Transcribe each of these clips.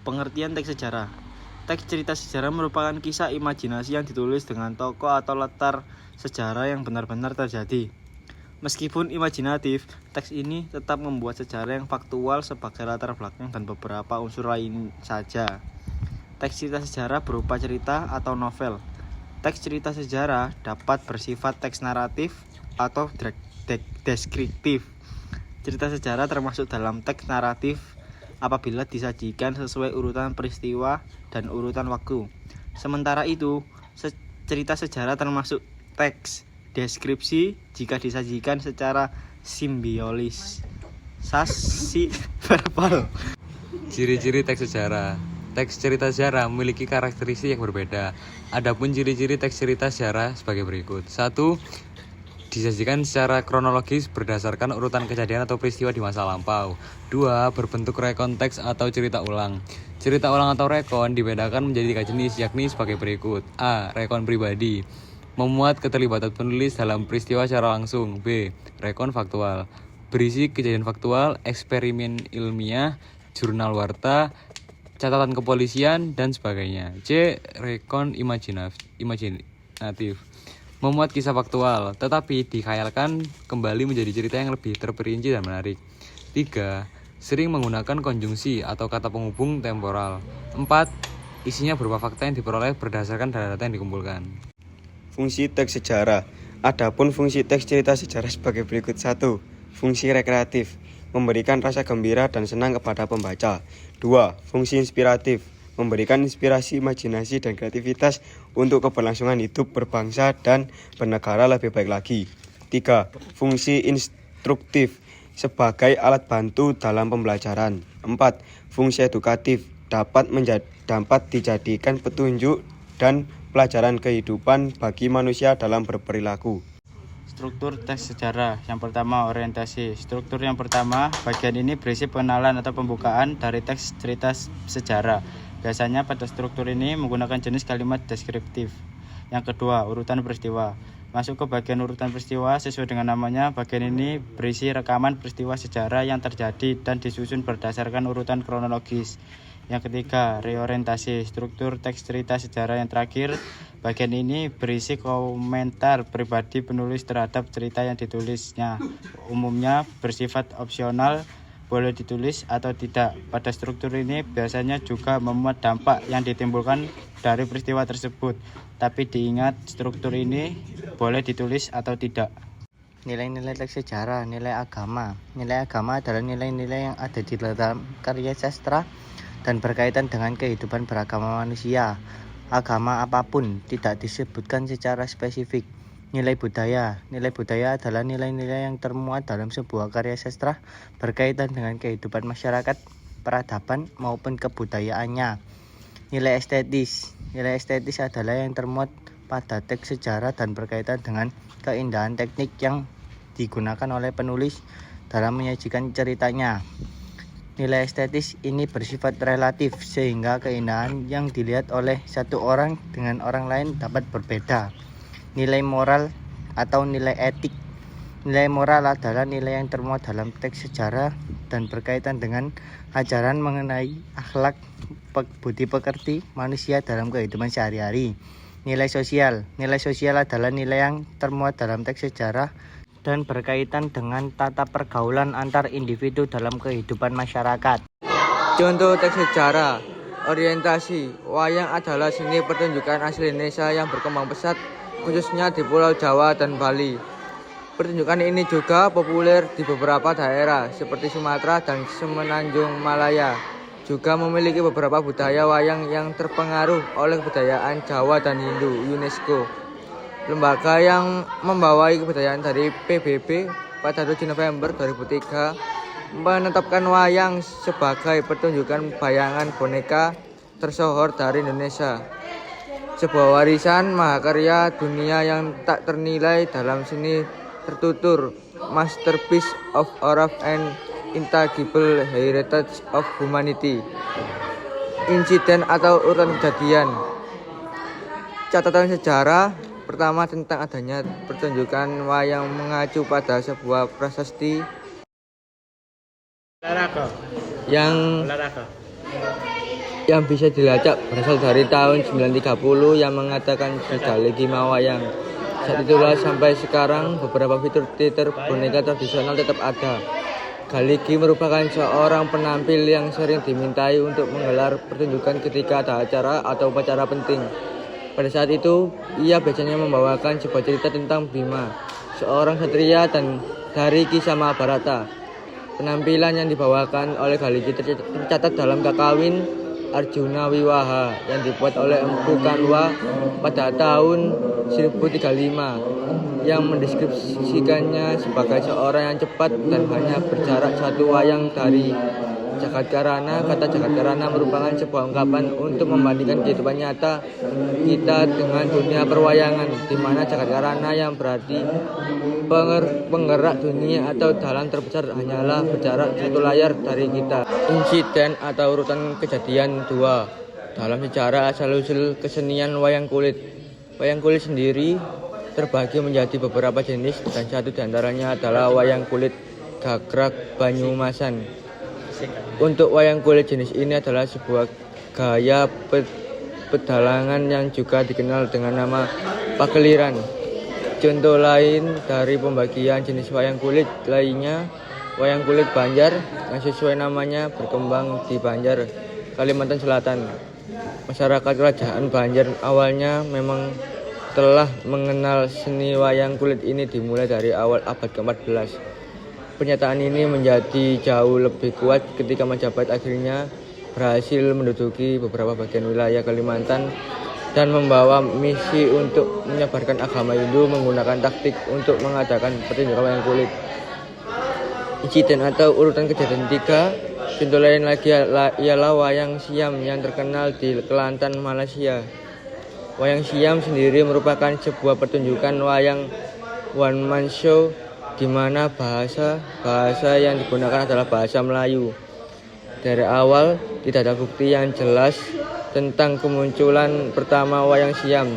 Pengertian teks sejarah. Teks cerita sejarah merupakan kisah imajinasi yang ditulis dengan tokoh atau latar sejarah yang benar-benar terjadi. Meskipun imajinatif, teks ini tetap membuat sejarah yang faktual sebagai latar belakang dan beberapa unsur lain saja. Teks cerita sejarah berupa cerita atau novel. Teks cerita sejarah dapat bersifat teks naratif atau deskriptif. Cerita sejarah termasuk dalam teks naratif apabila disajikan sesuai urutan peristiwa dan urutan waktu. Sementara itu, cerita sejarah termasuk teks deskripsi jika disajikan secara simbiolis. Verbal. Ciri-ciri teks sejarah. Teks cerita sejarah memiliki karakteristik yang berbeda. Adapun ciri-ciri teks cerita sejarah sebagai berikut. 1. Disajikan secara kronologis berdasarkan urutan kejadian atau peristiwa di masa lampau. 2. Berbentuk rekon teks atau cerita ulang. Cerita ulang atau rekon dibedakan menjadi 3 jenis, yakni sebagai berikut. A. Rekon pribadi, memuat keterlibatan penulis dalam peristiwa secara langsung. B. Rekon faktual, berisi kejadian faktual, eksperimen ilmiah, jurnal warta, catatan kepolisian, dan sebagainya. C. Rekon imajinatif, memuat kisah faktual, tetapi dikhayalkan kembali menjadi cerita yang lebih terperinci dan menarik. 3. Sering menggunakan konjungsi atau kata penghubung temporal. 4. Isinya berupa fakta yang diperoleh berdasarkan data-data yang dikumpulkan. Fungsi teks sejarah. Adapun fungsi teks cerita sejarah sebagai berikut. 1. Fungsi rekreatif, memberikan rasa gembira dan senang kepada pembaca. 2. Fungsi inspiratif, memberikan inspirasi, imajinasi, dan kreativitas untuk keberlangsungan hidup berbangsa dan bernegara lebih baik lagi. 3. Fungsi instruktif, sebagai alat bantu dalam pembelajaran. 4. Fungsi edukatif, dapat dijadikan petunjuk dan pelajaran kehidupan bagi manusia dalam berperilaku. Struktur teks sejarah. Yang pertama, orientasi. Struktur yang pertama, bagian ini berisi pengenalan atau pembukaan dari teks cerita sejarah. Biasanya pada struktur ini menggunakan jenis kalimat deskriptif. Yang kedua, urutan peristiwa. Masuk ke bagian urutan peristiwa sesuai dengan namanya. Bagian ini berisi rekaman peristiwa sejarah yang terjadi dan disusun berdasarkan urutan kronologis. Yang ketiga, reorientasi. Struktur teks cerita sejarah yang terakhir. Bagian ini berisi komentar pribadi penulis terhadap cerita yang ditulisnya. Umumnya bersifat opsional, boleh ditulis atau tidak. Pada struktur ini biasanya juga memuat dampak yang ditimbulkan dari peristiwa tersebut. Tapi diingat, struktur ini boleh ditulis atau tidak. Nilai-nilai teks sejarah. Nilai agama. Nilai agama adalah nilai-nilai yang ada di dalam karya sastra dan berkaitan dengan kehidupan beragama manusia. Agama apapun tidak disebutkan secara spesifik. Nilai budaya. Nilai budaya adalah nilai-nilai yang termuat dalam sebuah karya sastra berkaitan dengan kehidupan masyarakat, peradaban maupun kebudayaannya. Nilai estetis. Nilai estetis adalah yang termuat pada teks sejarah dan berkaitan dengan keindahan teknik yang digunakan oleh penulis dalam menyajikan ceritanya. Nilai estetis ini bersifat relatif sehingga keindahan yang dilihat oleh satu orang dengan orang lain dapat berbeda. Nilai moral atau nilai etik. Nilai moral adalah nilai yang termuat dalam teks sejarah dan berkaitan dengan ajaran mengenai akhlak, budi pekerti manusia dalam kehidupan sehari-hari. Nilai sosial. Nilai sosial adalah nilai yang termuat dalam teks sejarah dan berkaitan dengan tata pergaulan antar individu dalam kehidupan masyarakat. Contoh teks sejarah. Orientasi. Wayang adalah seni pertunjukan asli Indonesia yang berkembang pesat khususnya di Pulau Jawa dan Bali. Pertunjukan ini juga populer di beberapa daerah seperti Sumatera dan Semenanjung Malaya. Juga memiliki beberapa budaya wayang yang terpengaruh oleh kebudayaan Jawa dan Hindu UNESCO. Lembaga yang membawai kebudayaan dari PBB pada 7 November 2003 menetapkan wayang sebagai pertunjukan bayangan boneka tersohor dari Indonesia. Sebuah warisan mahakarya dunia yang tak ternilai dalam seni tertutur, masterpiece of art and intangible heritage of humanity. Insiden atau urutan kejadian. Catatan sejarah. Pertama, tentang adanya pertunjukan wayang mengacu pada sebuah prasasti Olahraga. yang yang bisa dilacak berasal dari tahun 930 yang mengatakan segala gima wayang. Saat itulah sampai sekarang beberapa fitur boneka tradisional tetap ada. Galigi merupakan seorang penampil yang sering dimintai untuk menggelar pertunjukan ketika ada acara atau upacara penting. Pada saat itu, ia biasanya membawakan sebuah cerita tentang Bima, seorang satria dan dari kisah Mahabharata. Penampilan yang dibawakan oleh Galigi tercatat dalam Kakawin Arjuna Wiwaha yang dibuat oleh Empu Kanwa pada tahun 1035 yang mendeskripsikannya sebagai seorang yang cepat dan hanya berjarak satu wayang dari Jagatkarana. Kata Jagatkarana merupakan sebuah ungkapan untuk membandingkan kehidupan nyata kita dengan dunia perwayangan, di mana Jagatkarana yang berarti penggerak dunia atau dalang terbesar hanyalah berjarak satu layar dari kita. Insiden atau urutan kejadian 2 dalam sejarah asal-usul kesenian wayang kulit. Wayang kulit sendiri terbagi menjadi beberapa jenis dan satu diantaranya adalah wayang kulit Gagrak Banyumasan. Untuk wayang kulit jenis ini adalah sebuah gaya pedalangan yang juga dikenal dengan nama pageliran. Contoh lain dari pembagian jenis wayang kulit lainnya, wayang kulit Banjar yang sesuai namanya berkembang di Banjar, Kalimantan Selatan. Masyarakat kerajaan Banjar awalnya memang telah mengenal seni wayang kulit ini dimulai dari awal abad ke-14. Pernyataan ini menjadi jauh lebih kuat ketika Majapahit akhirnya berhasil menduduki beberapa bagian wilayah Kalimantan dan membawa misi untuk menyebarkan agama Hindu menggunakan taktik untuk mengadakan pertunjukan wayang kulit. Insiden atau urutan kejadian 3, contoh lain lagi ialah wayang Siam yang terkenal di Kelantan, Malaysia. Wayang Siam sendiri merupakan sebuah pertunjukan wayang one man show di mana bahasa yang digunakan adalah bahasa Melayu. Dari awal tidak ada bukti yang jelas tentang kemunculan pertama wayang Siam.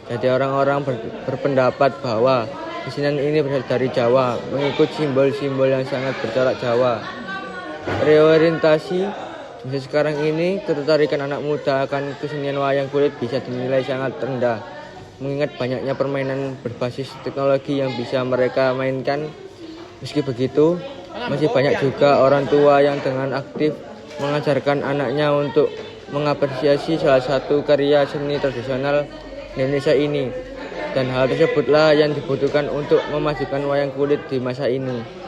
Jadi orang-orang berpendapat bahwa kesenian ini berasal dari Jawa, mengikut simbol-simbol yang sangat bercorak Jawa. Reorientasi masa sekarang ini, ketertarikan anak muda akan kesenian wayang kulit bisa dinilai sangat rendah, mengingat banyaknya permainan berbasis teknologi yang bisa mereka mainkan. Meski begitu, masih banyak juga orang tua yang dengan aktif mengajarkan anaknya untuk mengapresiasi salah satu karya seni tradisional Indonesia ini. Dan hal tersebutlah yang dibutuhkan untuk memajukan wayang kulit di masa ini.